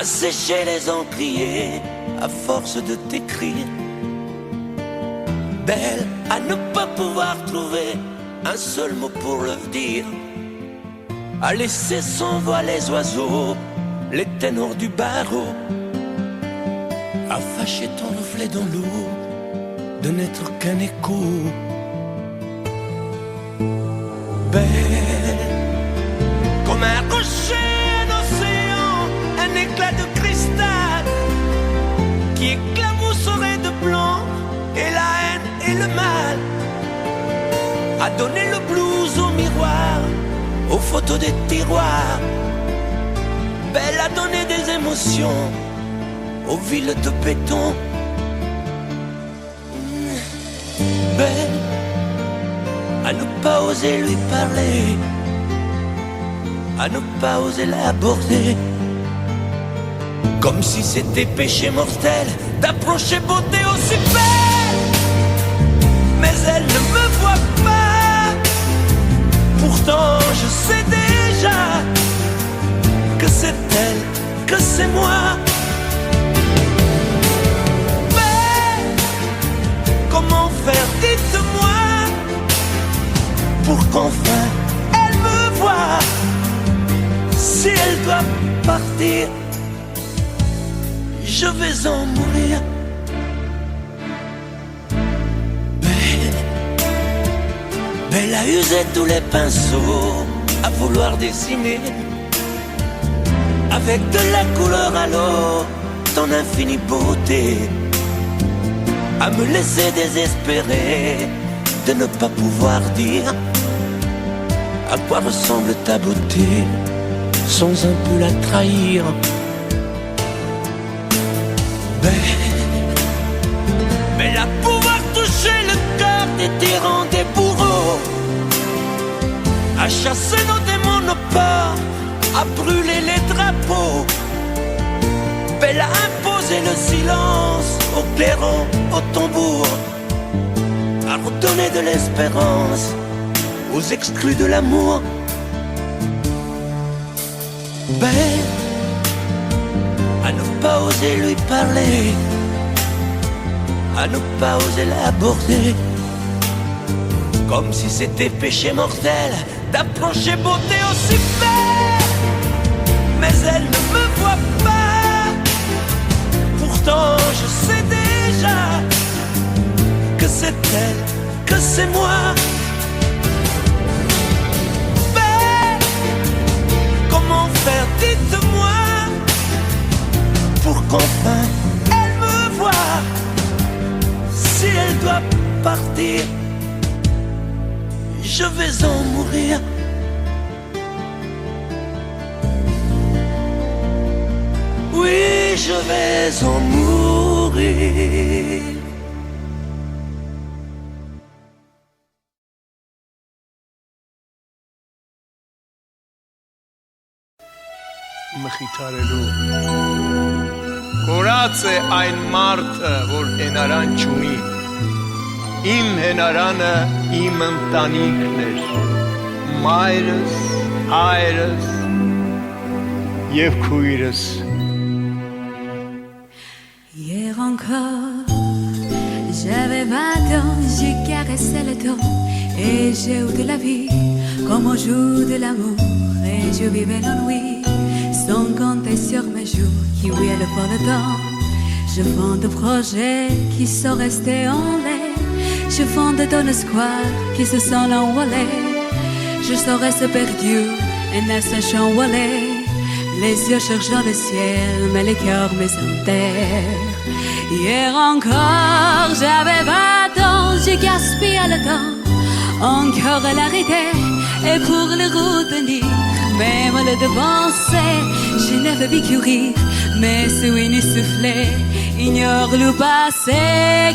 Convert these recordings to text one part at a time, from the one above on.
sécher les encriers à force de t'écrire. Belle à ne pas pouvoir trouver un seul mot pour le dire, à laisser sans voix les oiseaux, les ténors du barreau, à fâcher ton reflet dans l'eau, de n'être qu'un écho. Belle comme un rocher, un océan, un éclat de cristal qui éclabousserait de blanc et la haine et le mal, à donner le blues au miroir, aux photos des tiroirs. Belle à donner des émotions aux villes de béton. Belle à ne pas oser lui parler, à ne pas oser l'aborder, comme si c'était péché mortel d'approcher beauté aussi belle. Mais elle ne me voit pas, pourtant je sais déjà que c'est elle, que c'est moi. Mais comment faire, dites-moi, pour qu'enfin elle me voie. Si elle doit partir, je vais en mourir. Belle a usé tous les pinceaux à vouloir dessiner avec de la couleur à l'eau ton infinie beauté, à me laisser désespérer de ne pas pouvoir dire à quoi ressemble ta beauté sans un peu la trahir. Belle à pouvoir toucher le cœur des tyrans, des bourreaux, à chasser nos démons, nos peurs, à brûler les drapeaux. Belle à imposer le silence aux clairons, aux tambours, à redonner de l'espérance aux exclus de l'amour. Belle à ne pas oser lui parler, à ne pas oser l'aborder, comme si c'était péché mortel d'approcher beauté aussi belle. Mais elle ne me voit pas, pourtant je sais déjà que c'est elle, que c'est moi. Belle, comment faire, dites-moi, pour qu'enfin elle me voie. Si elle doit partir, je vais en mourir. Oui, je vais en mourir. Մխիթարելու Կորած է այն մարդը, որ հենարան չունի, իմ հենարանը իմ ընտանիքն էր, մայրս, հայրս և քույրս։ Hier encore, j'avais 20 ans, j'ai caressé le temps et j'ai eu de la vie, comme on joue de l'amour et je vivais l'ennui. Sans compter sur mes jours qui oubliaient le fond de temps. Je fonde de projets qui sont restés en l'air. Je fonde d'un espoir qui se sont envolés. Je serais ce perdu et ne sachant où aller. Les yeux cherchant le ciel, mais le cœur me terre. Hier encore, j'avais 20 ans, j'ai gaspillé le temps. Encore l'arrêter et pour le retenir. Même le devancer, je ne veux plus courir, mais sous une soufflée, ignore le passé.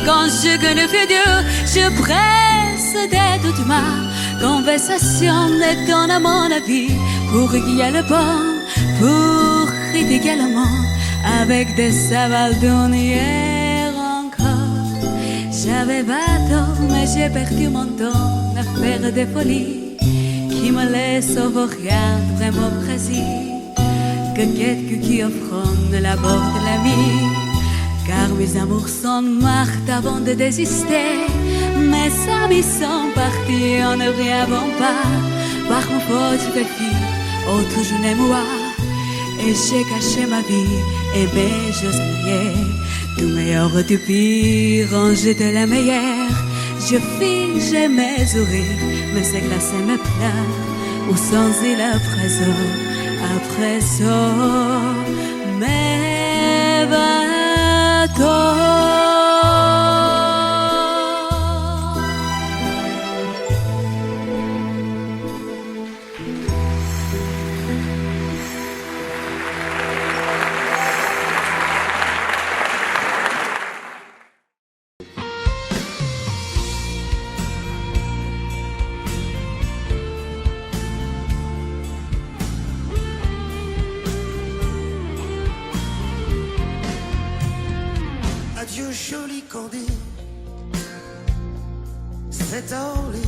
Quand je connais le futur, je presse de toute ma conversation et donne à mon avis pour qu'il y ait le bon, pour critiquer le monde avec des savaldons. Hier encore, j'avais 20 ans, mais j'ai perdu mon temps à faire des folies qui me laisse au regard vraiment précis. que quelques qui offrent la porte de l'ami. Car mes amours sont mortes avant de désister. Mes amis sont partis en ne rien pas. Par mon faute de fille, autre je n'ai moi. Et j'ai caché ma vie, et mes je souriais. Du meilleur du pire, rangé de la meilleure. Je fige mes sourires, mes éclats et mes pleurs. Où sans il à présent, mes bateaux. Adieu joli Candé, c'est à Orly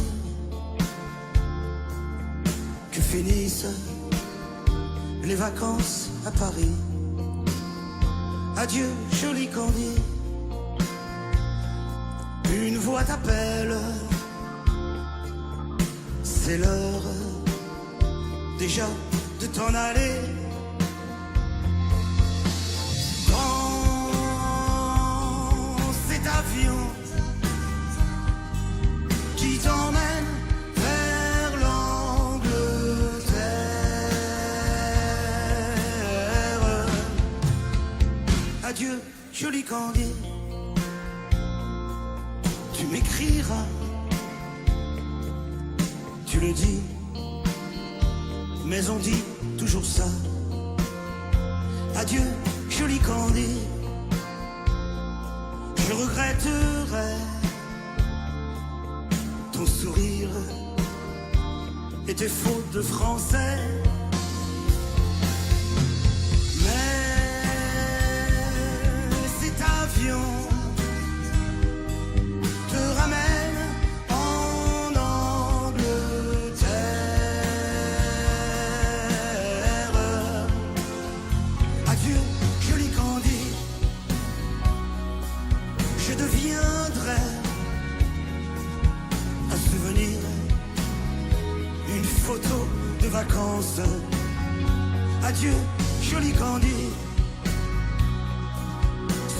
que finissent les vacances à Paris. Adieu joli Candé, une voix t'appelle, c'est l'heure déjà de t'en aller. Avion qui t'emmène vers l'Angleterre. Adieu, joli Candé, tu m'écriras, tu le dis, mais on dit toujours ça. Adieu, joli Candé, je regretterai ton sourire et tes fautes de français. Mais cet avion te ramène en Angleterre. Adieu, joli Candé, je deviendrai un souvenir, une photo de vacances. Adieu, joli Candé,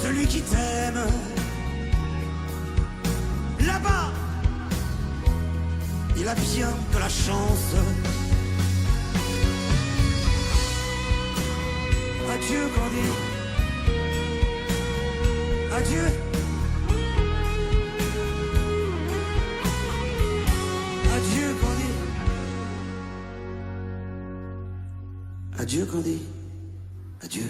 celui qui t'aime. Là-bas, il a bien de la chance. Adieu Candé, adieu. Adieu Candé, adieu.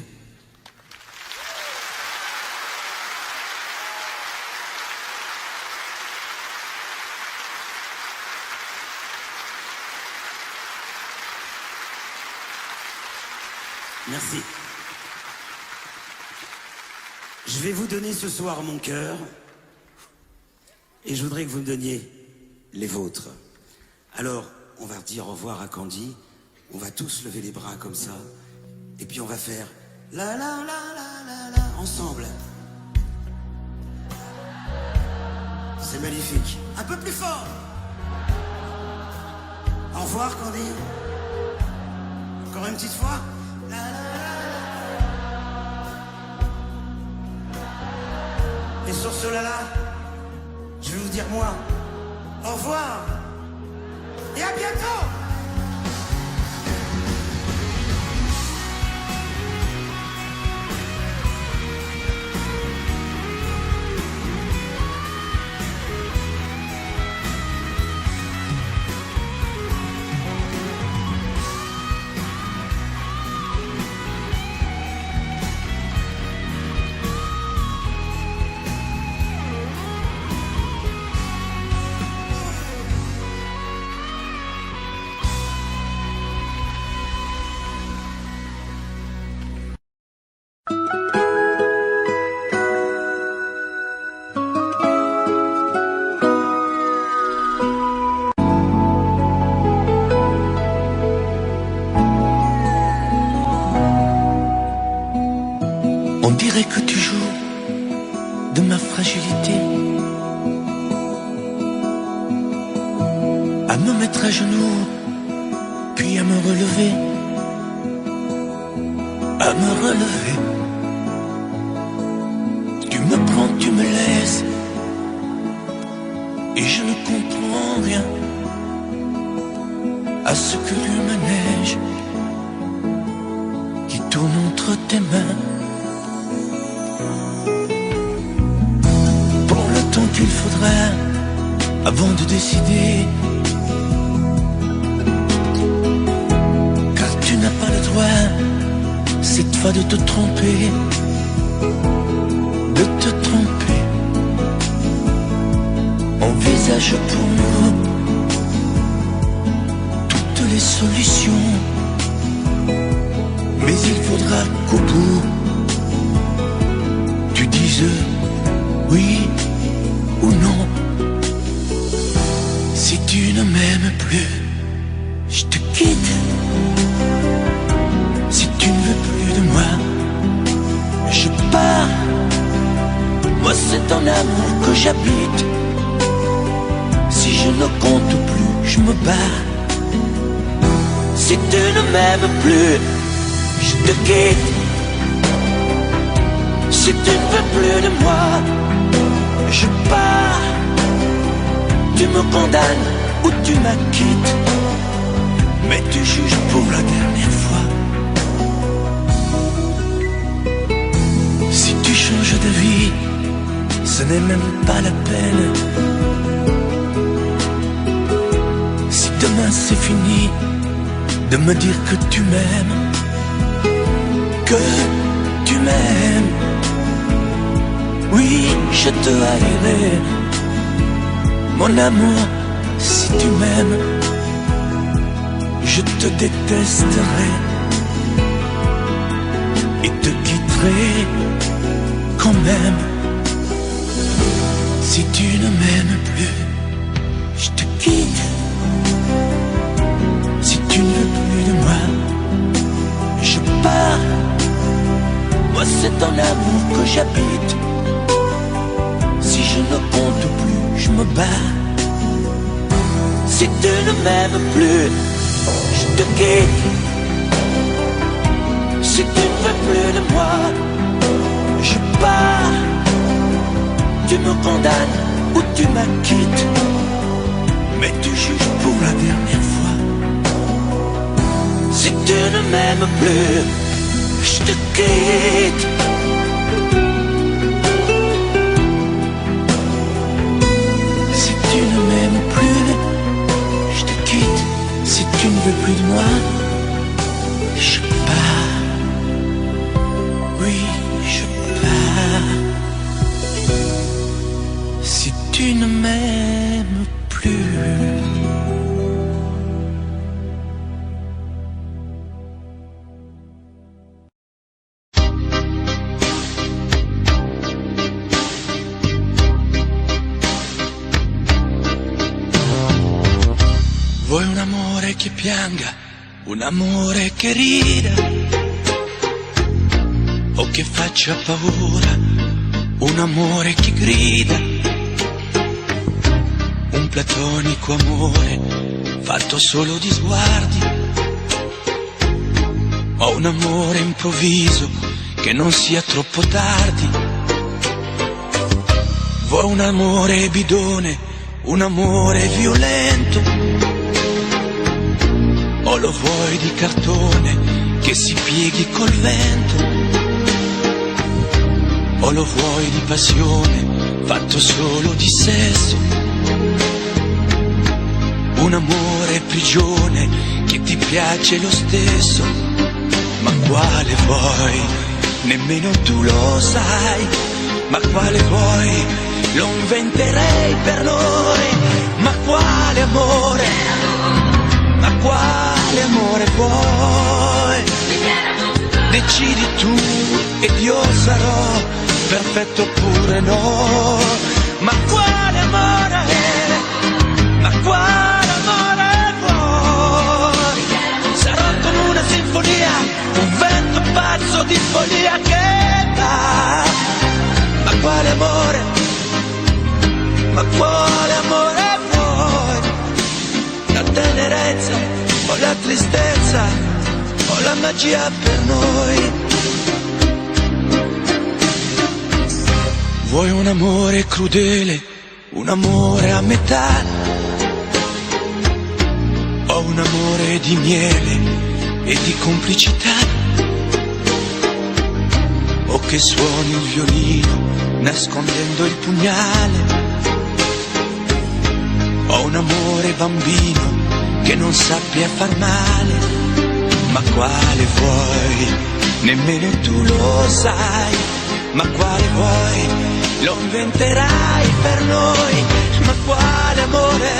Merci. Je vais vous donner ce soir mon cœur et je voudrais que vous me donniez les vôtres. Alors, on va dire au revoir à Candy. On va tous lever les bras comme ça. Et puis on va faire la la la la la la ensemble. C'est magnifique. Un peu plus fort. Au revoir Candy. Encore une petite fois. La, la, la. Et sur ce là, je vais vous dire moi, au revoir. Et à bientôt. dirais que tu joues de ma fragilité, à me mettre à genoux, puis à me relever, à me relever. Tu me prends, tu me laisses, et je ne comprends rien à ce que l'humain neige qui tourne entre tes mains. Prends le temps qu'il faudra avant de décider, car tu n'as pas le droit cette fois de te tromper, de te tromper. Envisage pour nous toutes les solutions, mais il faudra qu'au bout tu dises oui ou non. Si tu ne m'aimes plus, je te quitte. Si tu ne veux plus de moi, je pars. Moi c'est ton amour que j'habite. Si je ne compte plus, je me bats. Si tu ne m'aimes plus, je te quitte. Si tu ne veux plus de moi, je pars. Tu me condamnes ou tu m'acquittes, mais tu juges pour la dernière fois. Si tu changes de vie, ce n'est même pas la peine. Si demain c'est fini de me dire que tu m'aimes, que tu m'aimes, oui, je te haïrai. Mon amour, si tu m'aimes, je te détesterai et te quitterai quand même. Si tu ne m'aimes plus, je te quitte. Si tu ne veux plus de moi, je pars. Moi c'est ton amour que j'habite. Si je ne compte plus, je me bats. Si tu ne m'aimes plus, je te quitte. Si tu ne veux plus de moi, je pars. Tu me condamnes ou tu m'acquittes, mais tu juges pour la dernière fois. Si tu ne m'aimes plus, je te quitte. Si tu ne m'aimes plus, je te quitte. Si tu ne veux plus de moi, je pars. Oui, je pars. Si tu ne m'aimes plus. Vuoi un amore che pianga, un amore che rida, o che faccia paura, un amore che grida, un platonico amore fatto solo di sguardi, o un amore improvviso che non sia troppo tardi. Vuoi un amore bidone, un amore violento, o lo vuoi di cartone che si pieghi col vento, o lo vuoi di passione fatto solo di sesso, un amore prigione che ti piace lo stesso. Ma quale vuoi? Nemmeno tu lo sai. Ma quale vuoi? Lo inventerei per noi. Ma quale amore? Ma quale amore vuoi? Decidi tu ed io sarò perfetto oppure no. Ma quale amore? Ma quale amore vuoi? Sarò come una sinfonia, un vento pazzo di follia che dà tenerezza, o la tristezza, o la magia per noi. Vuoi un amore crudele, un amore a metà, o un amore di miele e di complicità, o che suoni il violino nascondendo il pugnale, o un amore bambino che non sappia far male. Ma quale vuoi? Nemmeno tu lo sai. Ma quale vuoi? Lo inventerai per noi. Ma quale amore?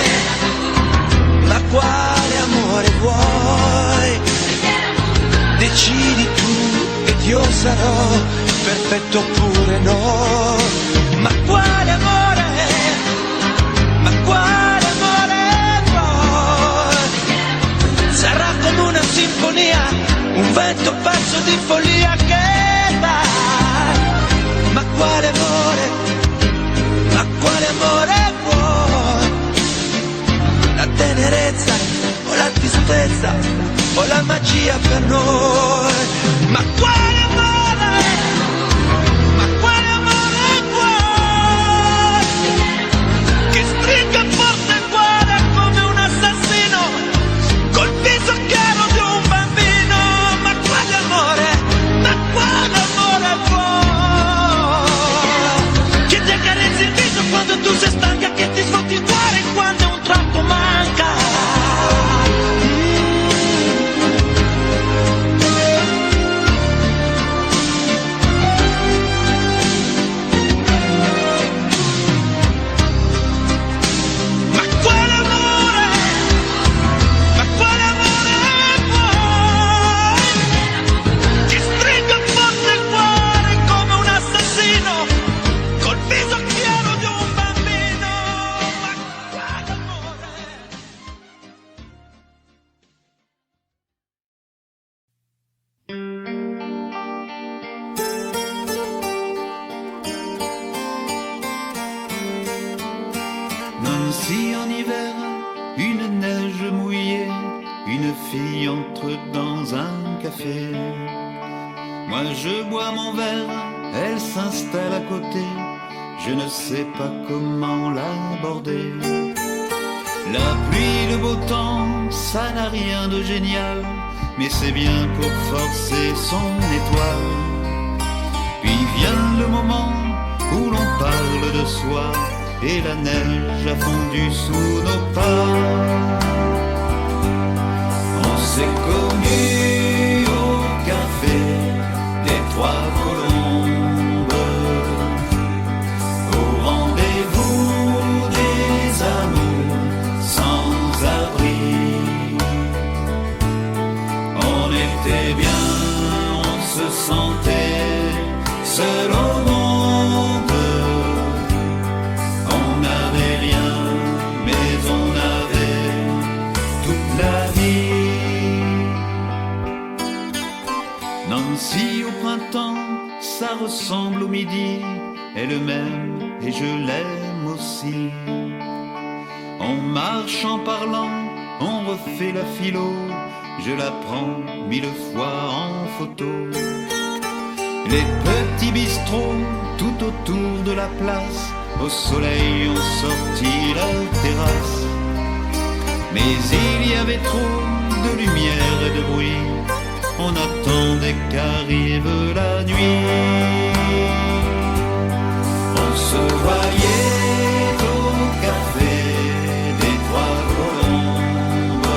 Ma quale amore vuoi? Decidi tu ed io sarò perfetto oppure no. Ma quale amore? Ma quale amore vuoi? Sarà come una sinfonia, un vento pazzo di follia che va. Ma quale amore? Ma quale amore vuoi? La tenerezza o la tristezza o la magia per noi? Ma quale amore? Ma quale amore vuoi? Che stringa forte il cuore come un assassino col viso chiaro di un bambino. Ma quale amore? Ma quale amore vuoi? Che ti accarezzi il viso quando tu sei stanca, che ti sfotti il cuore quando un tratto manca. Si en hiver, une neige mouillée, une fille entre dans un café. Moi je bois mon verre, elle s'installe à côté, je ne sais pas comment l'aborder. La pluie, le beau temps, ça n'a rien de génial, mais c'est bien pour forcer son étoile. Puis vient le moment où l'on parle de soi, et la neige a fondu sous nos pas. On s'est connus au café des Trois Colombes, au rendez-vous des amours sans abri. On était bien, on se sentait seul au monde. Si au printemps ça ressemble au midi, elle m'aime et je l'aime aussi. On marche en parlant, on refait la philo, je la prends 1000 fois en photo. Les petits bistrots tout autour de la place, au soleil ont sorti la terrasse. Mais il y avait trop de lumière et de bruit, on attendait qu'arrive la nuit. On se voyait au café des Trois Colombes,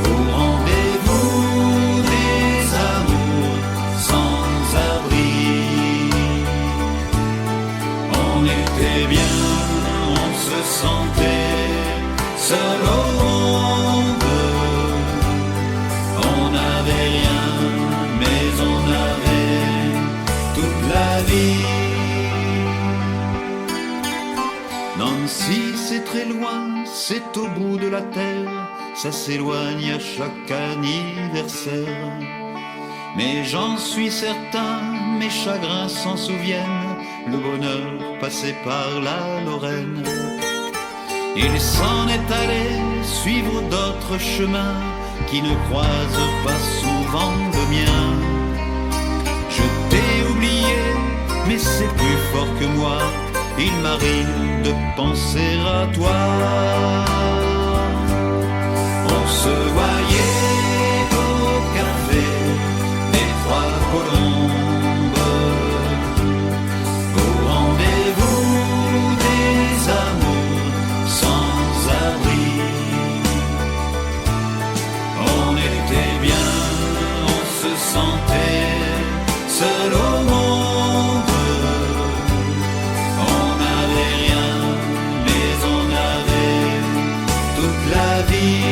au rendez-vous des amours sans abri. On était bien, on se sentait seul au monde. On n'avait rien, mais on avait toute la vie. Nancy, c'est très loin, c'est au bout de la terre, ça s'éloigne à chaque anniversaire. Mais j'en suis certain, mes chagrins s'en souviennent, le bonheur passé par la Lorraine. Il s'en est allé d'autres chemins qui ne croisent pas souvent le mien. Je t'ai oublié, mais c'est plus fort que moi. Il m'arrive de penser à toi. On se voyait au café des Trois Colombes, au rendez-vous des amours sans abri. On était bien, on se sentait seul au monde. On n'avait rien, mais on avait toute la vie.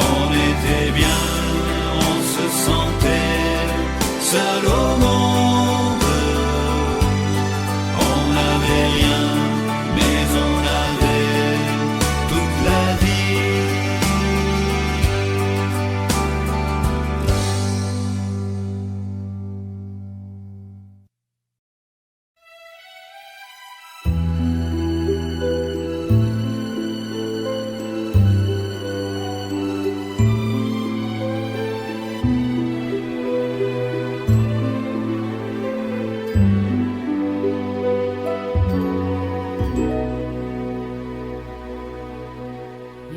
On était bien, on se sentait seul au monde. On n'avait rien, mais on avait toute la vie.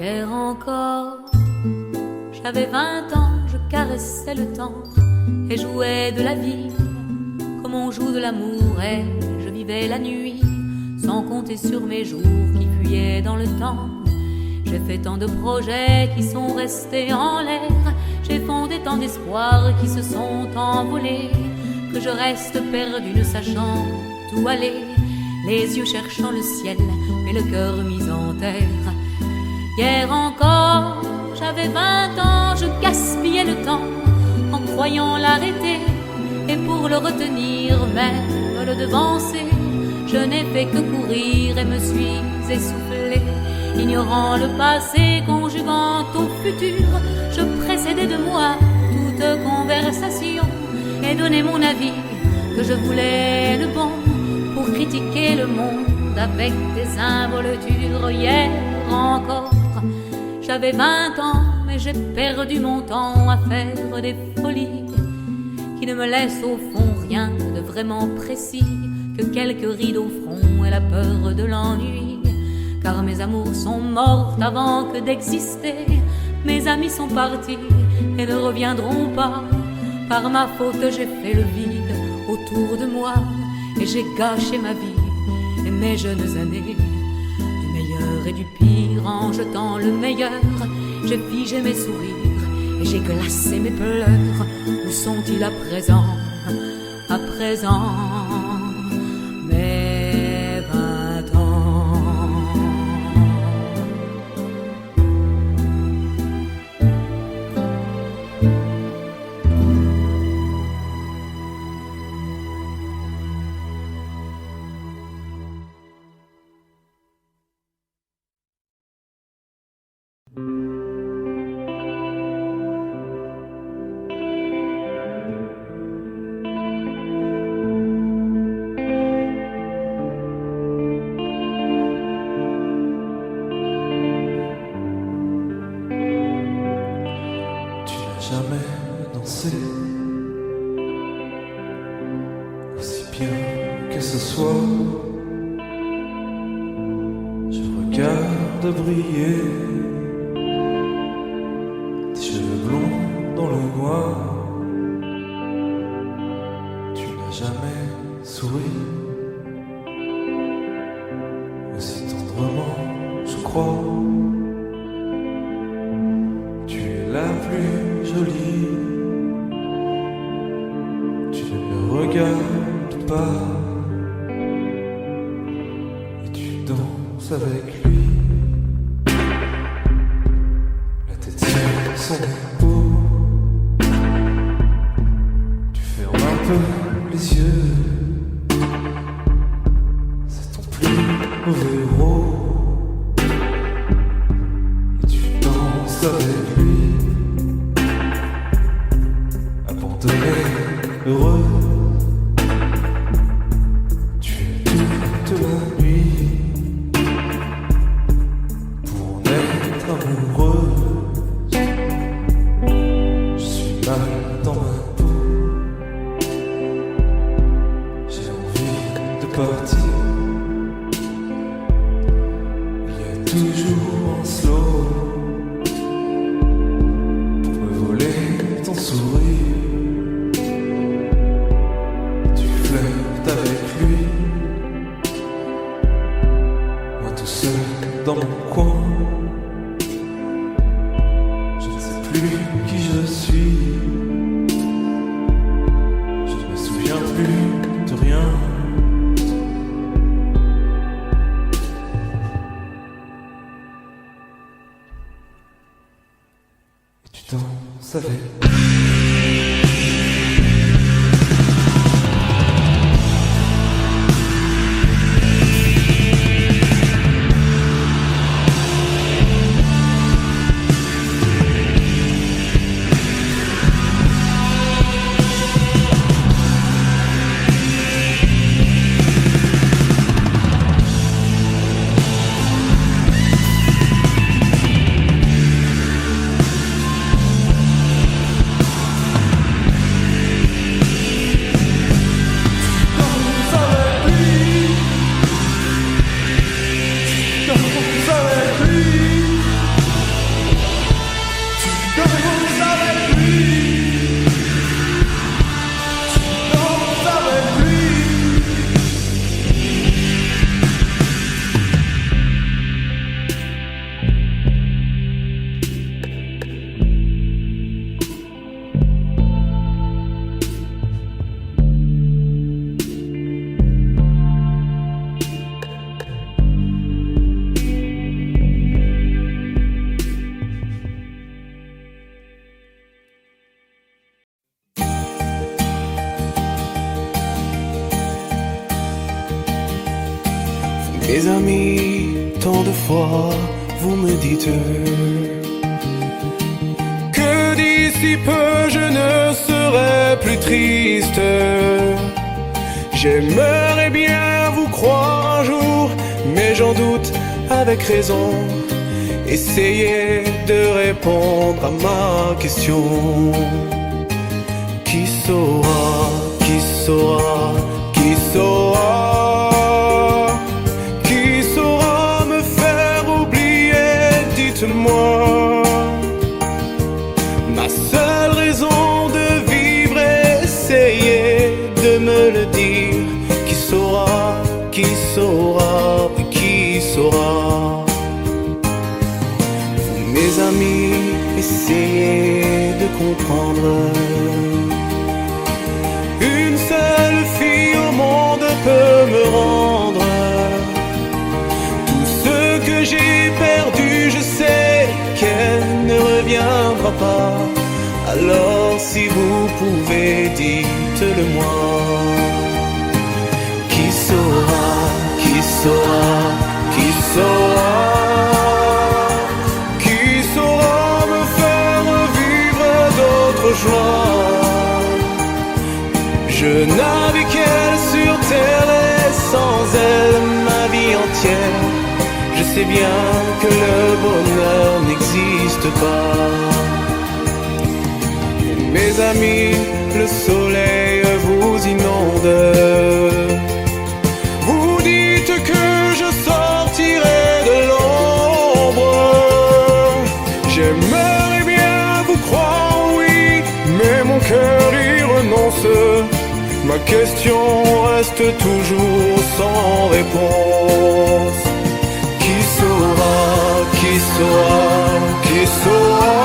Hier encore, j'avais 20 ans, je caressais le temps et jouais de la vie comme on joue de l'amour, et je vivais la nuit sans compter sur mes jours qui fuyaient dans le temps. J'ai fait tant de projets qui sont restés en l'air, j'ai fondé tant d'espoirs qui se sont envolés, que je reste perdu ne sachant où aller, les yeux cherchant le ciel mais le cœur mis en terre. Hier encore, j'avais 20 ans, je gaspillais le temps en croyant l'arrêter, et pour le retenir, même le devancer, je n'ai fait que courir et me suis essoufflé. Ignorant le passé, conjuguant au futur, je précédais de moi toute conversation et donnais mon avis que je voulais le bon pour critiquer le monde avec des involtures. Hier encore, j'avais 20 ans, mais j'ai perdu mon temps à faire des folies qui ne me laissent au fond rien de vraiment précis que quelques rides au front et la peur de l'ennui. Car mes amours sont mortes avant que d'exister, mes amis sont partis et ne reviendront pas. Par ma faute j'ai fait le vide autour de moi et j'ai gâché ma vie et mes jeunes années. Du meilleur et du pire, en jetant le meilleur, j'ai figé mes sourires et j'ai glacé mes pleurs. Où sont-ils à présent, à présent, mes 20 ans? Jamais dansé aussi bien que ce soir. Je regarde briller tes cheveux blonds dans le noir. Tu n'as jamais souri aussi tendrement, je crois. Tu es la plus jolie, tu ne me regardes pas et tu danses avec lui, la tête sur son épaule. Tu fermes un peu les yeux, c'est ton plus mauvais rôle, et tu danses avec lui. Heureux, tu es toute la nuit pour amoureuse. Je suis mal dans ma peau. J'ai envie de partir. Il y a toujours un slow pour me voler ton sourire. Tu flirtes avec lui, moi tout seul dans mon coin. Je ne sais plus qui je suis. Je ne me souviens plus de rien. Et tu t'en savais. Mes amis, tant de fois vous me dites que d'ici peu je ne serai plus triste. J'aimerais bien vous croire un jour, mais j'en doute avec raison. Essayez de répondre à ma question. Qui saura, qui saura, qui saura? Moi, ma seule raison de vivre, essayez de me le dire. Qui saura, qui saura, qui saura? Vous, mes amis, essayez de comprendre. Une seule fille au monde peut me rendre tout ce que j'ai perdu. Je sais qu'elle ne reviendra pas. Alors si vous pouvez, dites-le-moi. Qui saura, qui saura, qui saura? Qui saura me faire vivre d'autres joies? Je n'avais qu'elle sur terre et sans elle ma vie entière. Je sais bien que le bonheur n'existe pas. Mes amis, le soleil vous inonde. Vous dites que je sortirai de l'ombre. J'aimerais bien vous croire, oui, mais mon cœur y renonce. Ma question reste toujours sans réponse. Qui saura, qui saura, qui saura?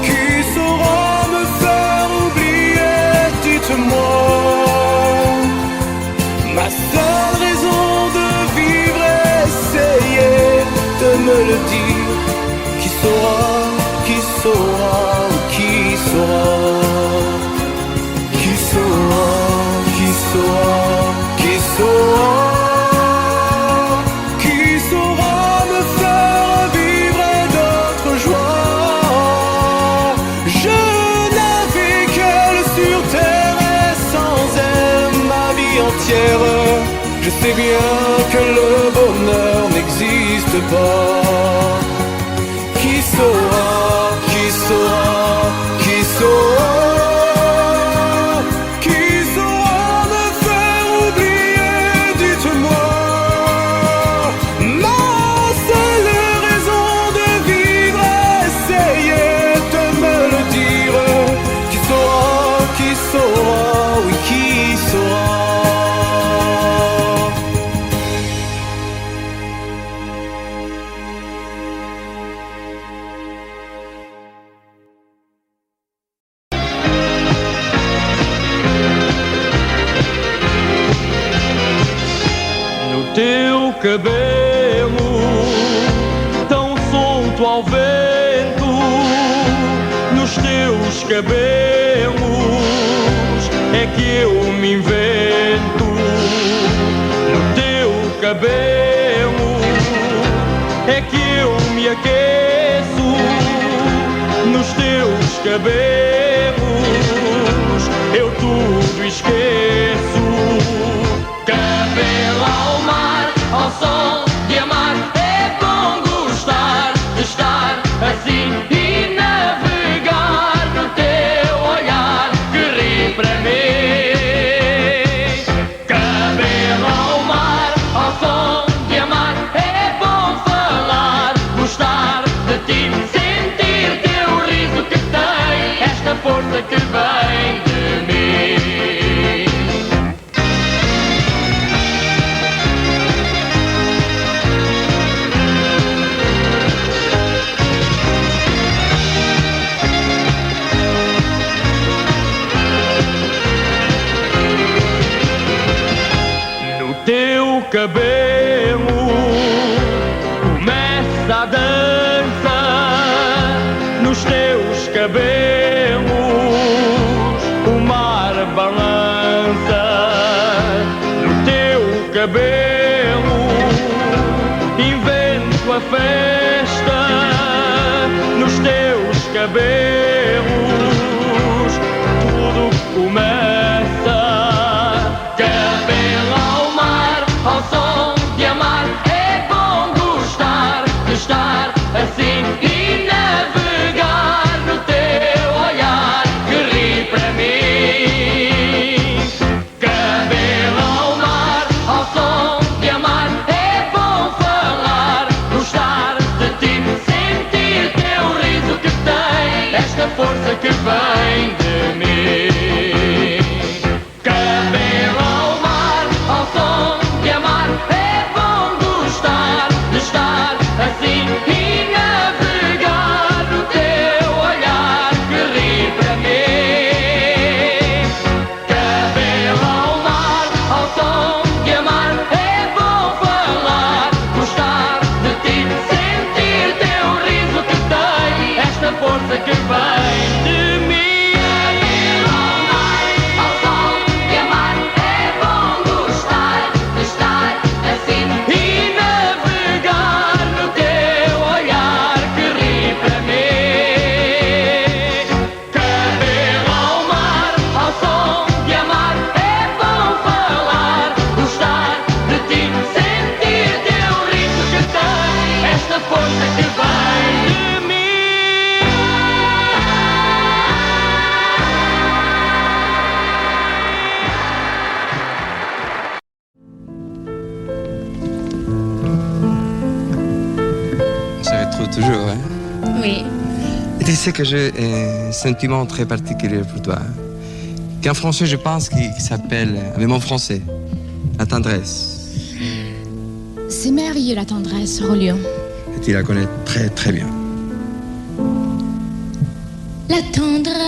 Qui saura me faire oublier? Dites-moi. Ma seule raison de vivre, essayez de me le dire. Qui saura, qui saura, qui saura? Qui saura, qui saura, qui saura? Je sais bien que le bonheur n'existe pas. cabelos é que eu me invento. No teu cabelo é que eu me aqueço. Nos teus cabelos eu tudo esqueço. Cabelo ao mar, ao sol de amar, é bom gostar de estar assim e navegar no teu olhar que ri para mim. Cabelo ao mar, ao som de amar, é bom falar, gostar de ti, sentir teu riso que tem esta força que vem de mim. Cabelo começa a dança nos teus cabelos, o mar balança no teu cabelo, invento a festa nos teus cabelos, tudo começa. Cabelo ao mar, ao som de amar, é bom gostar de estar assim e navegar no teu olhar que ri para mim. Cabelo ao mar, ao som de amar, é bom falar, gostar de ti, sentir teu riso que tem esta força que vem de mim. Cabelo ao mar, ao som de amar, é bom gostar de estar assim e navegar no teu olhar que ri para mim. Cabelo ao mar, ao som de amar, é bom falar, gostar de ti, sentir teu riso que tem esta força que vem de mim. Toujours, hein? Oui. Et tu sais que j'ai un sentiment très particulier pour toi. Qu'en français, je pense qu'il s'appelle, avec mon français, la tendresse. C'est merveilleux la tendresse, Rollion. Et tu la connais très très bien. La tendresse,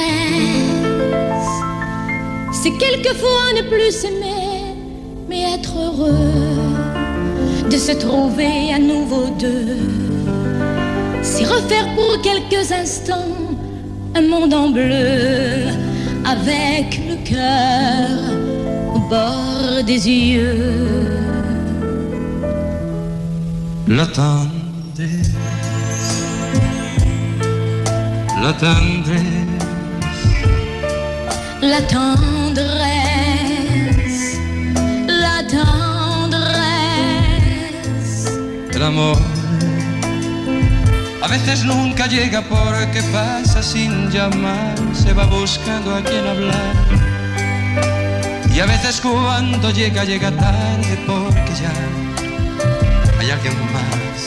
c'est quelquefois ne plus s'aimer, mais être heureux de se trouver à nouveau deux. C'est refaire pour quelques instants un monde en bleu, avec le cœur au bord des yeux. La tendresse, la tendresse, la tendresse, la tendresse. el amor. A veces nunca llega porque pasa sin llamar, se va buscando a quien hablar. Y a veces cuando llega, llega tarde porque ya hay alguien más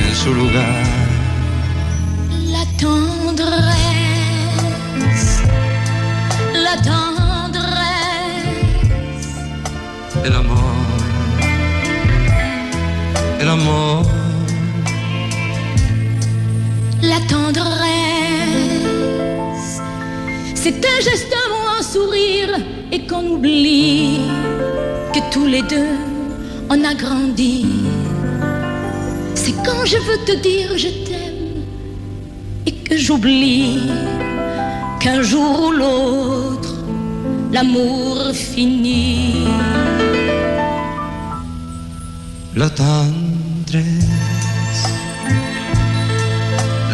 en su lugar. La tendresse, la tendresse. El amor, el amor. La tendresse, c'est un geste, un mot, un sourire, et qu'on oublie que tous les deux on a grandi. C'est quand je veux te dire je t'aime et que j'oublie qu'un jour ou l'autre, l'amour finit. La tendresse,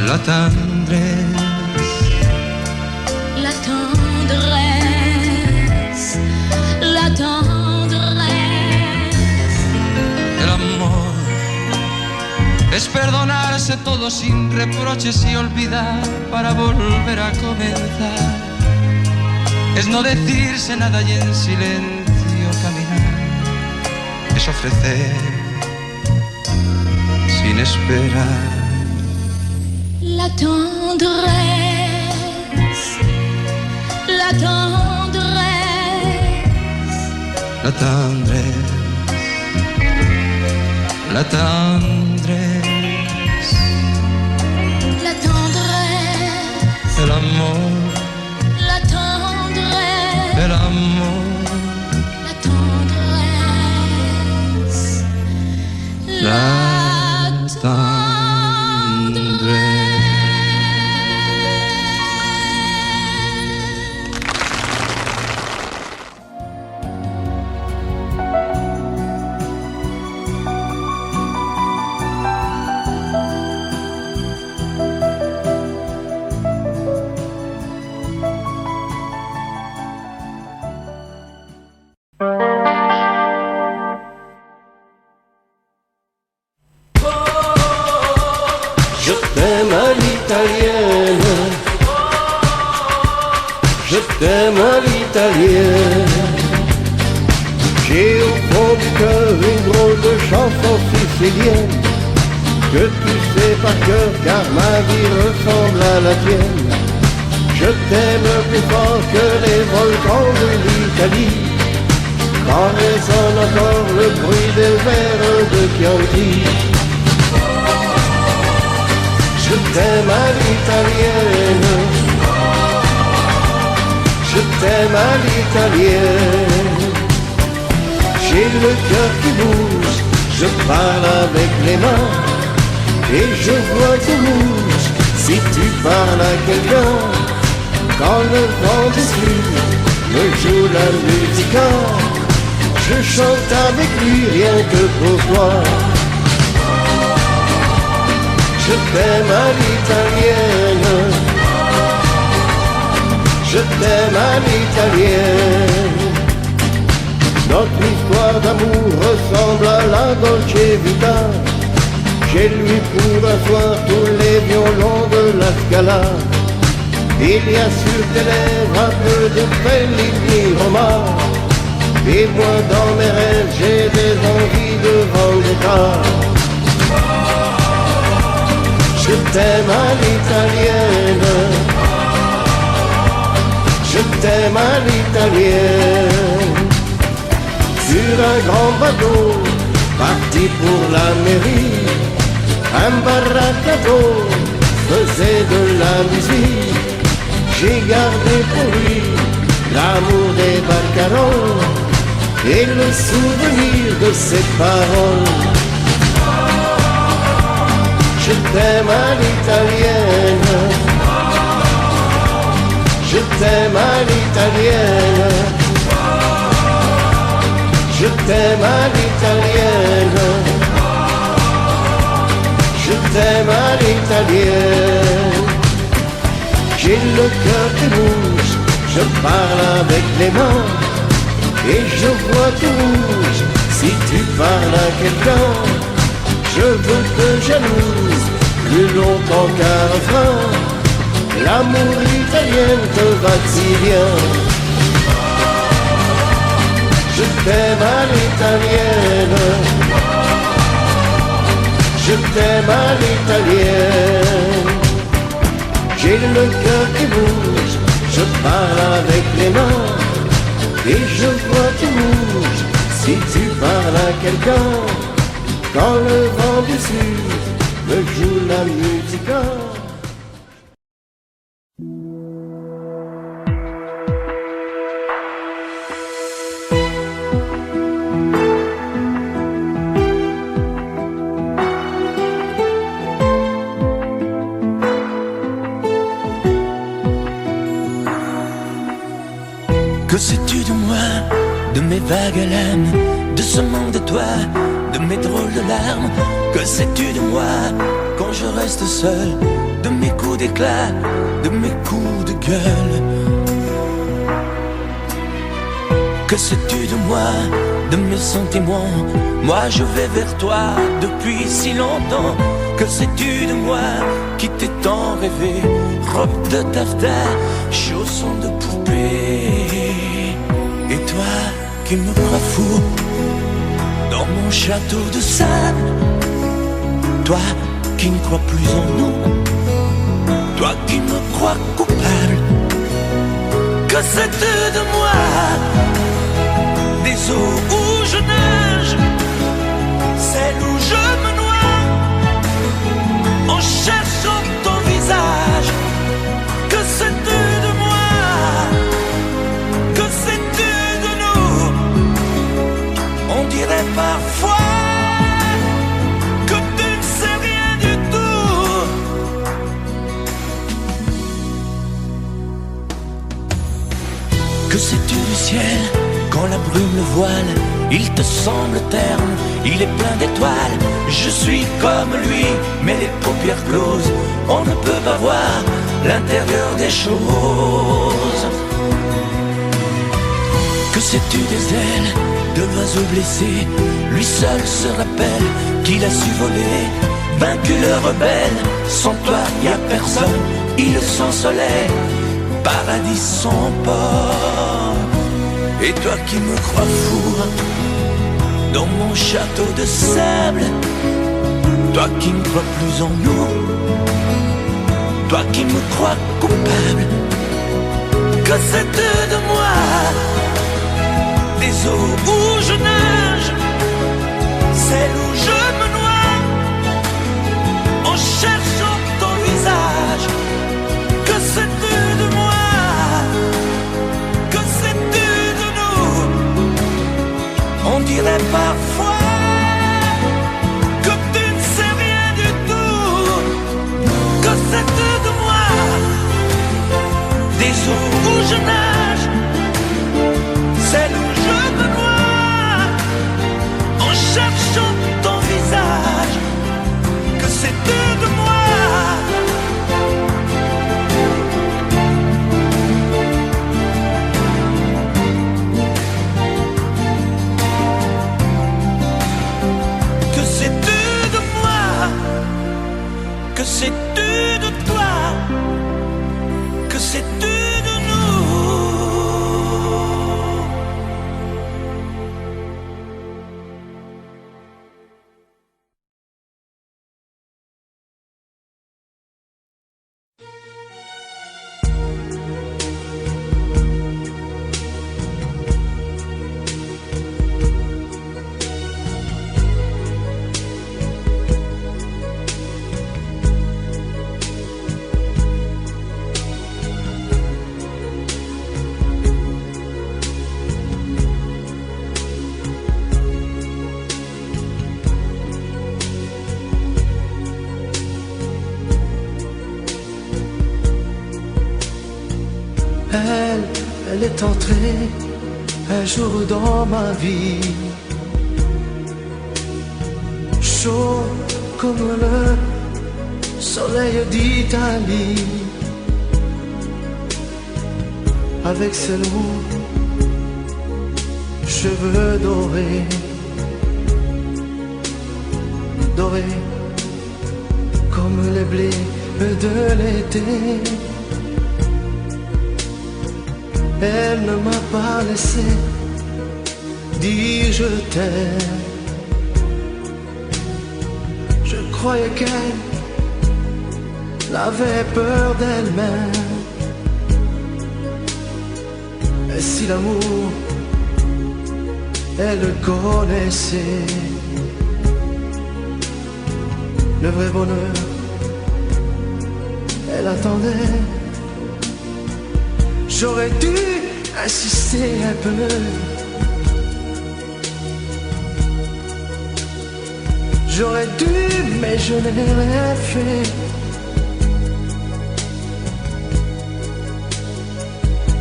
la tendresse, la tendresse, la tendresse. el amor es perdonarse todo sin reproches y olvidar para volver a comenzar. Es no decirse nada y en silencio caminar. Es ofrecer sin esperar. La tendresse, la tendresse, La tendresse, la tendresse, la tendresse, el amor, la tendresse, el amor, la tendresse, la tendresse. Je t'aime à l'italienne, je t'aime à l'italienne. J'ai au fond du cœur une drôle de chanson sicilienne que tu sais par cœur car ma vie ressemble à la tienne. Je t'aime plus fort que les volcans de l'Italie, quand résonne encore le bruit des vers de Chianti. Je t'aime à l'italienne, je t'aime à l'italienne. J'ai le cœur qui bouge, je parle avec les mains et je vois tout rouge si tu parles à quelqu'un. Quand le vent du sud me joue la musique, je chante avec lui rien que pour toi. Je t'aime à l'italienne, je t'aime à l'italienne. Notre histoire d'amour ressemble à la Dolce Vita. J'ai lu pour un soir tous les violons de la Scala. Il y a sur tes lèvres un peu de Fellini Roma. Et moi dans mes rêves j'ai des envies de vendetta. Je t'aime à l'italienne, je t'aime à l'italienne. Sur un grand bateau, parti pour la mairie, un barracato faisait de la musique. J'ai gardé pour lui l'amour des barcaroles et le souvenir de ses paroles. Je t'aime à l'italienne, je t'aime à l'italienne, je t'aime à l'italienne, je t'aime à l'italienne. J'ai le cœur qui bouge, je parle avec les mains et je vois tout rouge si tu parles à quelqu'un. Je veux te jalouse plus longtemps qu'un refrain. L'amour italien te va si bien. Je t'aime à l'italienne, je t'aime à l'italienne. J'ai le cœur qui bouge, je parle avec les mains et je vois tout rouge si tu parles à quelqu'un. Quand le vent du sud me joue la musique. sais-tu de moi, de mes vagues à l'âme, de ce manque de toi, de mes drôles de larmes? Que sais-tu de moi quand je reste seul, de mes coups d'éclat, de mes coups de gueule? Que sais-tu de moi, de mes sentiments? Moi je vais vers toi depuis si longtemps. Que sais-tu de moi qui t'ai tant rêvé? Robe de taffetas, chaussons de poupée. Et toi qui me crois fou dans mon château de sable, toi qui ne crois plus en nous, toi qui me crois coupable. Que sais-tu de moi, des eaux où je nage, celles où je me noie, en cherchant ton visage? Que sais-tu de moi? Que sais-tu de nous? On dirait parfois que tu ne sais rien du tout. Que sais-tu du ciel quand la brume le voile? Il te semble terne, il est plein d'étoiles. Je suis comme lui, mais les paupières closes, on ne peut pas voir l'intérieur des choses. Que sais-tu des ailes de l'oiseau blessé? Lui seul se rappelle qu'il a su voler, vaincu le rebelle. Sans toi y a personne, île sans soleil, paradis sans port. Et toi qui me crois fou dans mon château de sable, toi qui ne crois plus en nous, toi qui me crois coupable. Que sais-tu de moi, des eaux où je nage, celles où je me noie, en cherchant ton visage? Que sais-tu de moi? Que sais-tu de nous? On dirait parfois que tu ne sais rien du tout. Que sais-tu de moi, des eaux où je nage, celles où je me noie, en cherchant ton visage? Que sais-tu de moi? Que sais-tu de moi? Que sais-tu de toi? Que sais-tu de nous? Elle est entrée un jour dans ma vie, chaud comme le soleil d'Italie, avec ses longs cheveux dorés, dorés comme les blés de l'été. Elle ne m'a pas laissé dire je t'aime. Je croyais qu'elle avait peur d'elle-même. Et si l'amour, elle le connaissait, le vrai bonheur, elle attendait. J'aurais dû insister un peu, j'aurais dû, mais je n'ai rien fait.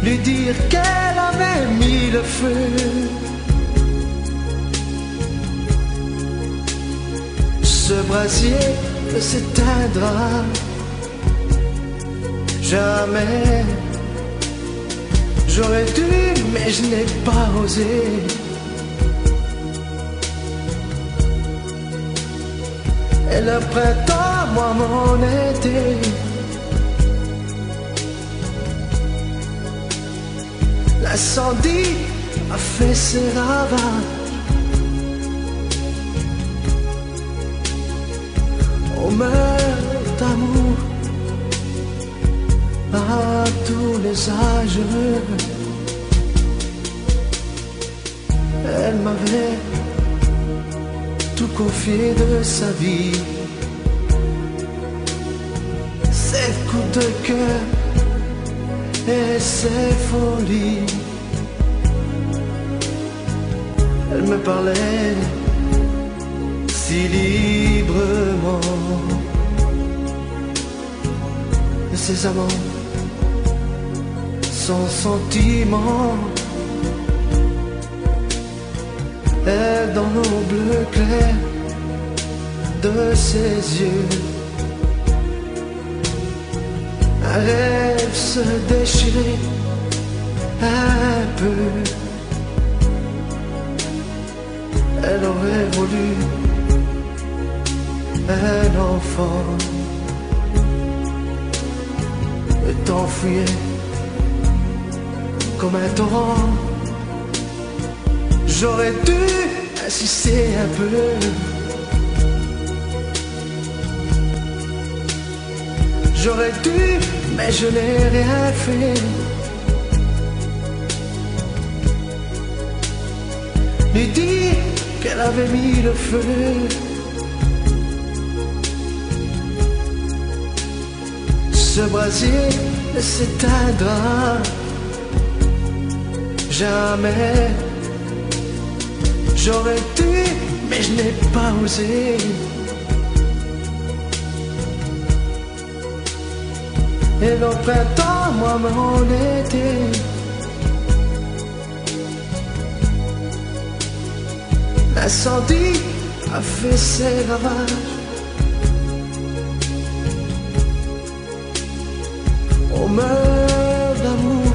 lui dire qu'elle avait mis le feu. Ce brasier ne s'éteindra jamais. J'aurais dû, mais je n'ai pas osé. Et le printemps, moi, mon été. L'incendie a fait ses ravages. On meurt d'amour à tous les âges. Elle m'avait tout confié de sa vie, ses coups de cœur et ses folies. Elle me parlait si librement de ses amants, sans sentiment. Et dans nos bleus clairs de ses yeux, un rêve se déchirait un peu. Elle aurait voulu un enfant. Le temps fuyait comme un torrent. J'aurais dû insister un peu. J'aurais dû, mais je n'ai rien fait. Lui dire qu'elle avait mis le feu. Ce brasier ne s'éteindra jamais. J'aurais dû, mais je n'ai pas osé. Et le printemps, moi, mon été. L'incendie a fait ses ravages. On meurt d'amour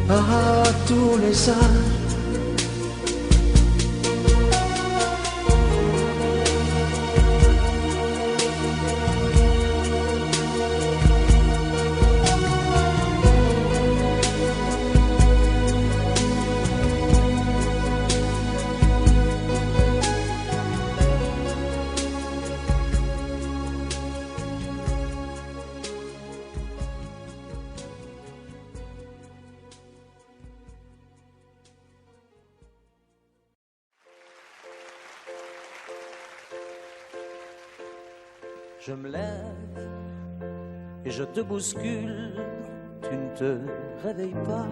à tous les âges. Je me lève et je te bouscule, tu ne te réveilles pas.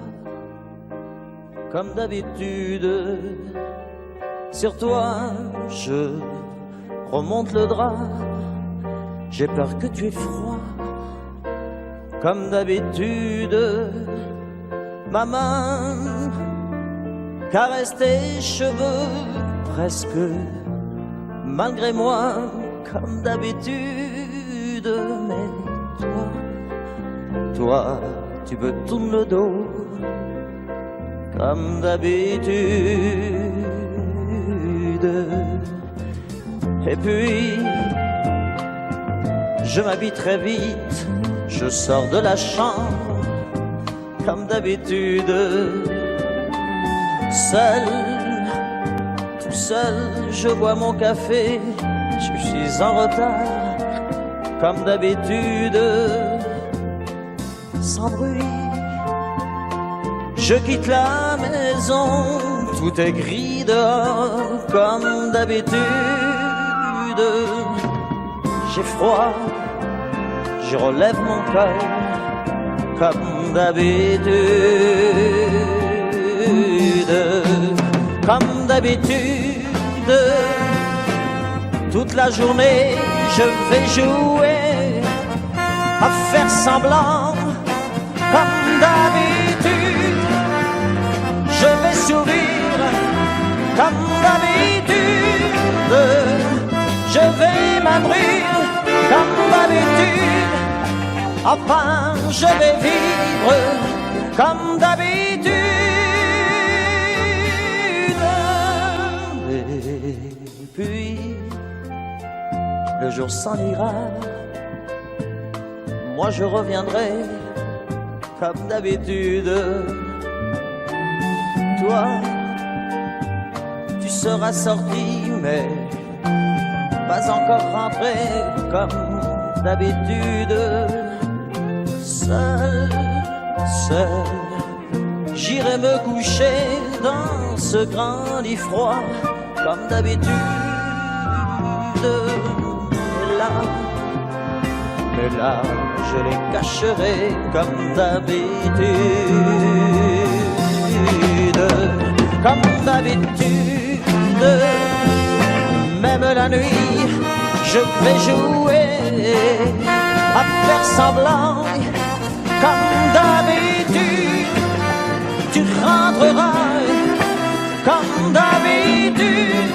Comme d'habitude, sur toi je remonte le drap. J'ai peur que tu aies froid. Comme d'habitude, ma main caresse tes cheveux presque malgré moi. Comme d'habitude, mais toi, tu me tournes le dos. Comme d'habitude. Et puis, je m'habille très vite, je sors de la chambre. Comme d'habitude, seul, tout seul, je bois mon café. Je suis en retard, comme d'habitude, sans bruit. Je quitte la maison, tout est gris dehors, comme d'habitude. J'ai froid, je relève mon cœur, comme d'habitude. Comme d'habitude, toute la journée, je vais jouer à faire semblant comme d'habitude. Je vais sourire comme d'habitude. Je vais m'abrir comme d'habitude. Enfin, je vais vivre comme d'habitude. Et puis, le jour s'en ira. Moi, je reviendrai comme d'habitude. Toi, tu seras sorti, mais pas encore rentré comme d'habitude. Seul, j'irai me coucher dans ce grand lit froid comme d'habitude. Mais là, je les cacherai comme d'habitude. Comme d'habitude, même la nuit, je vais jouer à faire semblant. Comme d'habitude, tu rentreras comme d'habitude.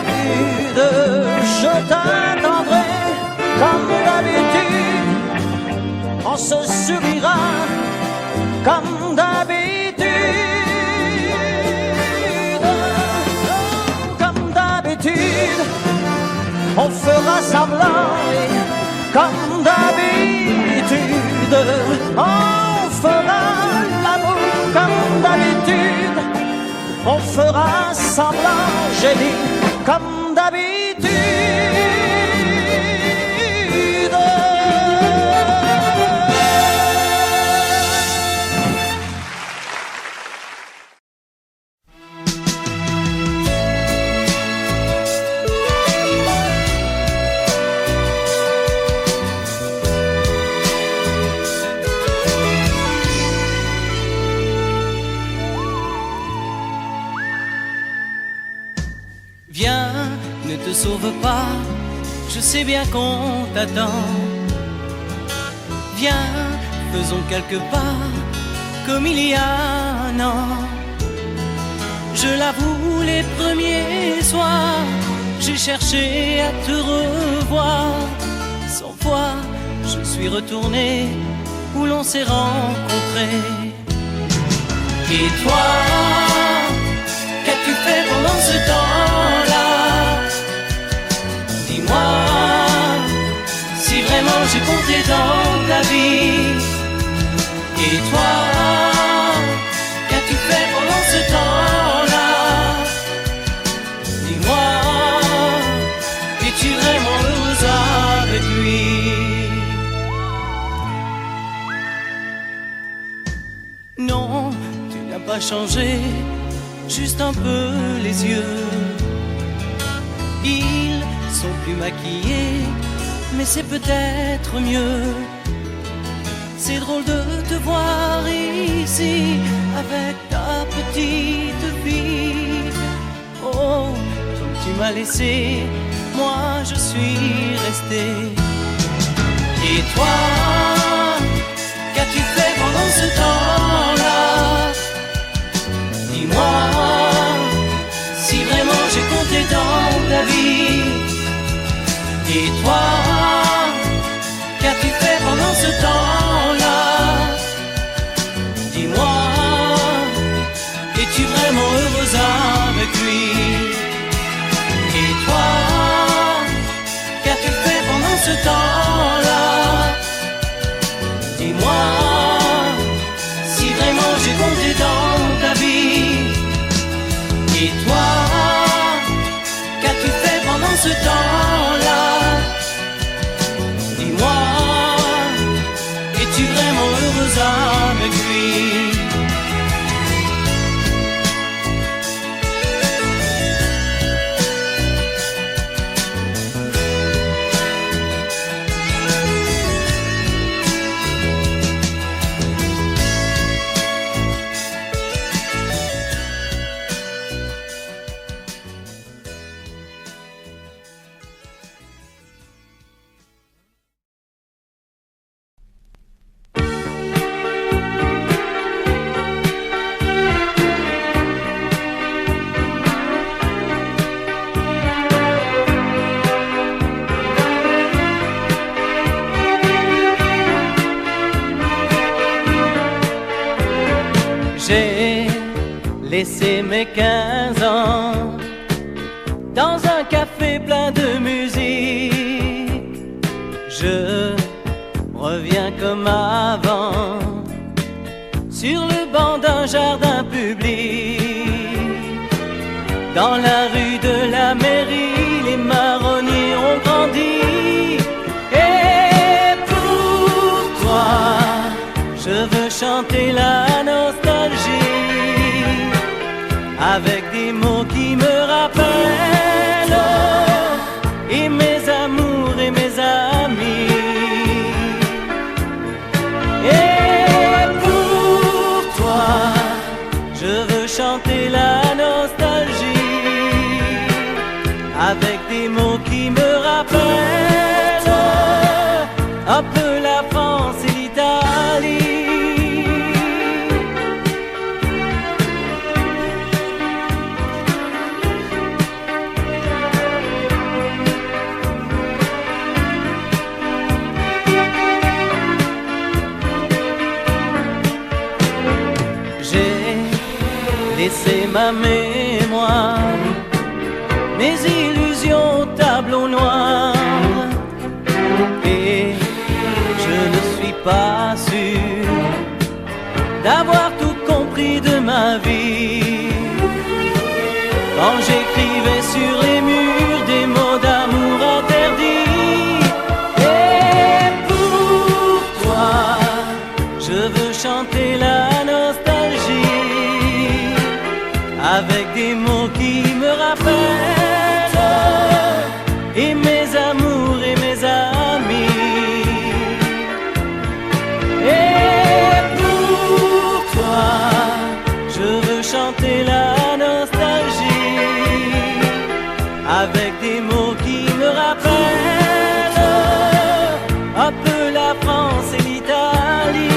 Je t'attendrai comme d'habitude. On se sourira comme d'habitude. Comme d'habitude, on fera semblant comme d'habitude. On fera l'amour comme d'habitude. On fera semblant, j'ai dit, comme d'habitude. Sauve pas, je sais bien qu'on t'attend. Viens, faisons quelques pas comme il y a un an. Je l'avoue, les premiers soirs, j'ai cherché à te revoir. 100 fois, je suis retourné où l'on s'est rencontrés. Et toi, qu'as-tu fait pendant ce temps-là? Dis-moi, si vraiment j'ai compté dans ta vie. Et toi, qu'as-tu fait pendant ce temps-là? Dis-moi, es-tu vraiment heureuse avec lui? Non, tu n'as pas changé, juste un peu les yeux. Ils sont plus maquillés, mais c'est peut-être mieux. C'est drôle de te voir ici avec ta petite fille. Oh, comme tu m'as laissé, moi je suis resté. Et toi, qu'as-tu fait pendant ce temps-là? Dis-moi, si vraiment j'ai compté dans ta vie. Et toi, qu'as-tu fait pendant ce temps-là? Dis-moi, es-tu vraiment heureuse avec lui? Et toi, qu'as-tu fait pendant ce temps-là? Dis-moi, si vraiment j'ai compté dans ta vie. Et toi, qu'as-tu fait pendant ce temps-là? Dis-moi, es-tu vraiment heureuse avec lui? J'ai laissé mes 15 ans dans un café plein de musique. Je reviens comme avant sur le banc d'un jardin public. Dans la rue de la mairie, les marronniers ont grandi. Et pour toi, je veux chanter la nostalgie avec des mots qui me rappellent et mes amours et mes amis. Et pour toi, je veux chanter la nostalgie avec des mots qui me rappellent un peu la France et l'Italie. Laissez ma mémoire, mes illusions au tableau noir. Et je ne suis pas sûr d'avoir tout compris de ma vie. Quand j'écrivais sur les murs des mots d'amour interdits. Et pour toi, je veux chanter la nostalgie avec des mots qui me rappellent et mes amours et mes amis. Et pour toi, je veux chanter la nostalgie avec des mots qui me rappellent un peu la France et l'Italie.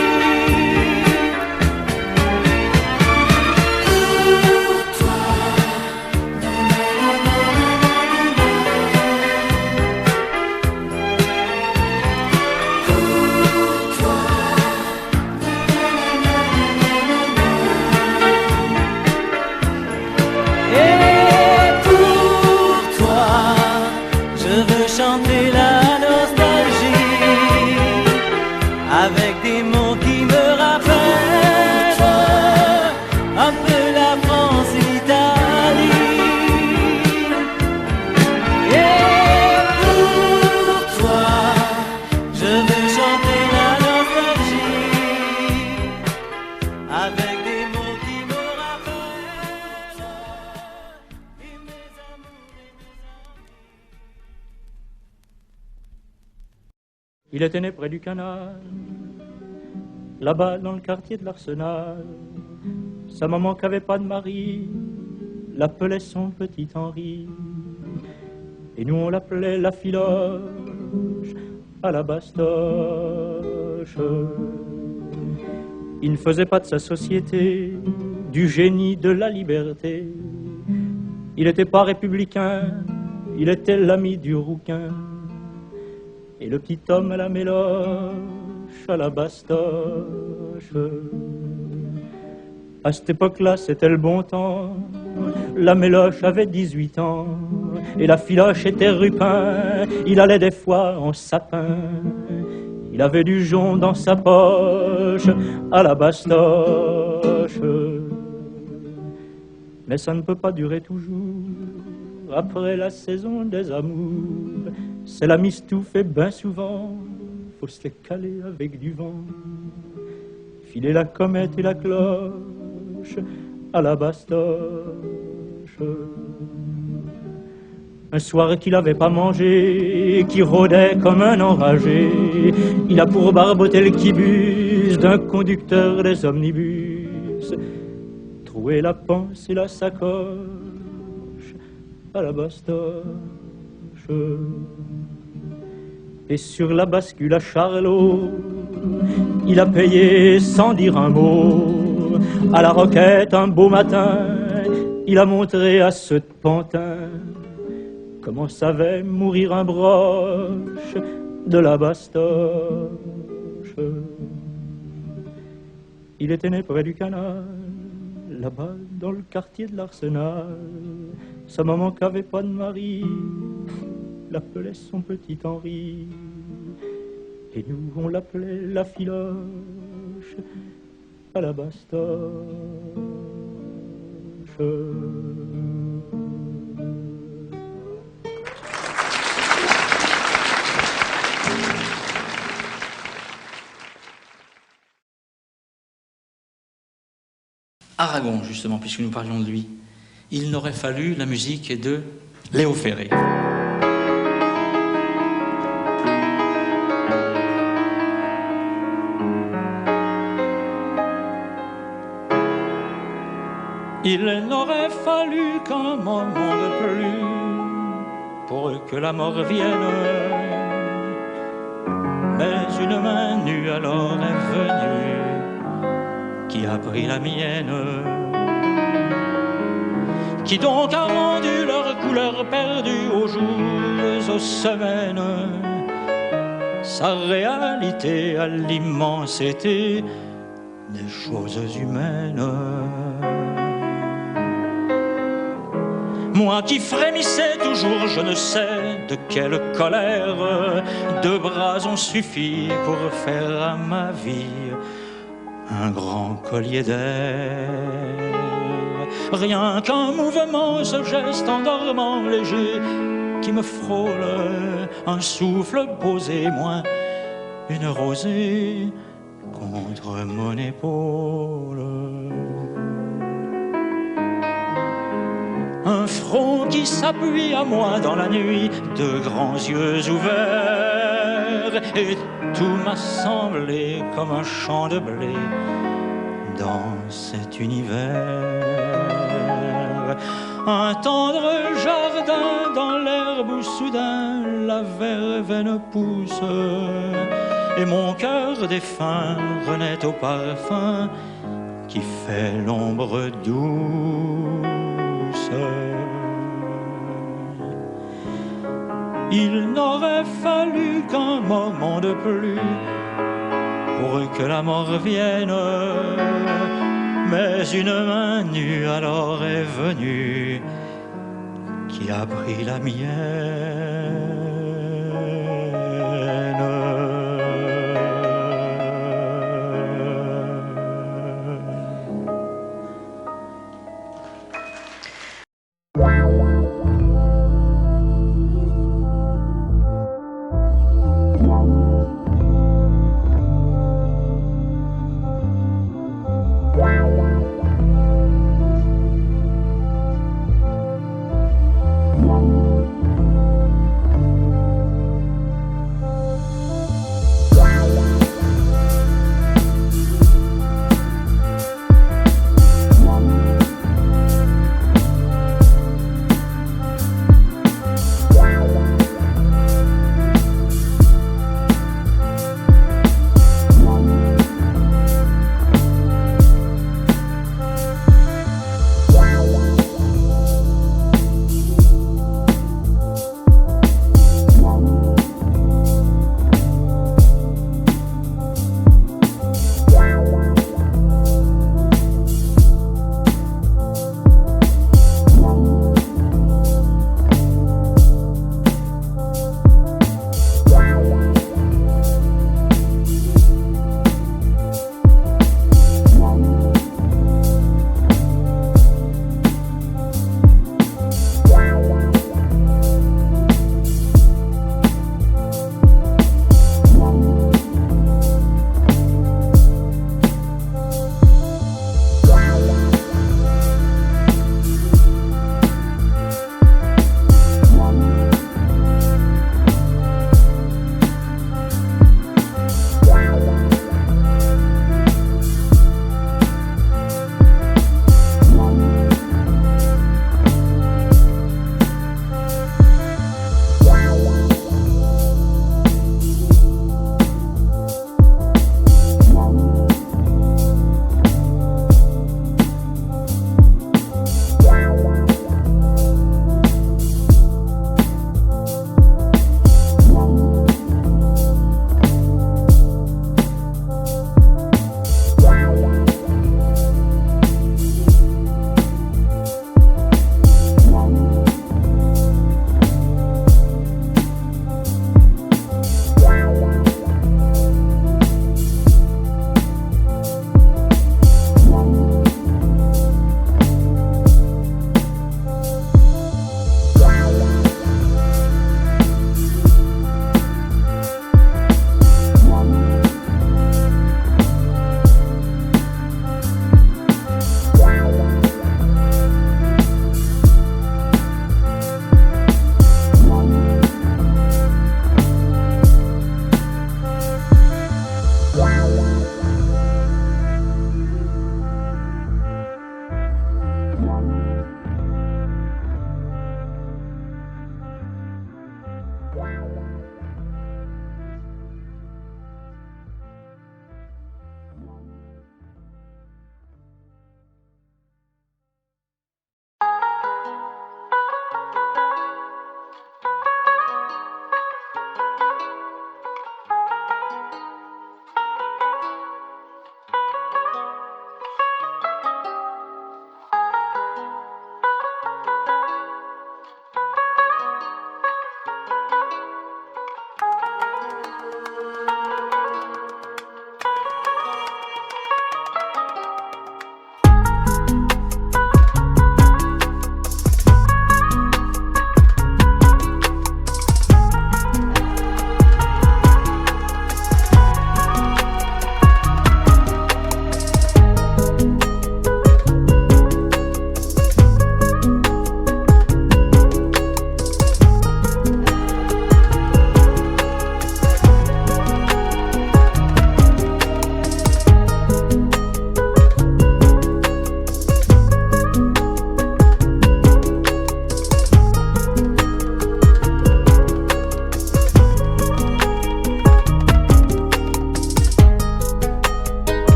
Chanter la nostalgie avec des mots qui me rappellent un peu la France et l'Italie. Et pour toi, je veux chanter la nostalgie avec des mots qui me rappellent et mes amours et mes amis. Il était né près du canal, là-bas dans le quartier de l'Arsenal. Sa maman qui avait pas de mari l'appelait son petit Henri. Et nous on l'appelait la filoche à la bastoche. Il ne faisait pas de sa société du génie de la liberté. Il n'était pas républicain, il était l'ami du rouquin. Et le petit homme à la méloche, à la bastoche. À cette époque-là, c'était le bon temps. La méloche avait 18 ans. Et la filoche était rupin. Il allait des fois en sapin. Il avait du jonc dans sa poche, à la bastoche. Mais ça ne peut pas durer toujours. Après la saison des amours, c'est la mistouffe et ben souvent, faut se les caler avec du vent. Filer la comète et la cloche à la bastoche. Un soir qu'il n'avait pas mangé, qui rôdait comme un enragé, il a pour barboter le quibus d'un conducteur des omnibus, troué la panse et la sacoche à la bastoche. Et sur la bascule à Charlot, il a payé sans dire un mot. À la Roquette un beau matin, il a montré à ce pantin comment savait mourir un broche de la bastoche. Il était né près du canal, là-bas dans le quartier de l'Arsenal, sa maman qui avait pas de mari l'appelait son petit Henri. Et nous on l'appelait la filoche à la bastoche. Aragon, justement, puisque nous parlions de lui, il n'aurait fallu la musique de Léo Ferré. Il n'aurait fallu qu'un moment de plus pour que la mort vienne, mais une main nue alors est venue qui a pris la mienne, qui donc a rendu leur couleur perdue aux jours, aux semaines, sa réalité à l'immensité des choses humaines. Moi qui frémissais toujours, je ne sais de quelle colère, deux bras ont suffi pour faire à ma vie un grand collier d'air. Rien qu'un mouvement, ce geste endormant léger qui me frôle, un souffle posé, moins une rosée contre mon épaule. Un front qui s'appuie à moi dans la nuit, de grands yeux ouverts, et tout m'a semblé comme un champ de blé dans cet univers. Un tendre jardin dans l'herbe où soudain la verveine pousse, et mon cœur défunt renaît au parfum qui fait l'ombre douce. Il n'aurait fallu qu'un moment de plus pour que la mort vienne, mais une main nue alors est venue qui a pris la mienne.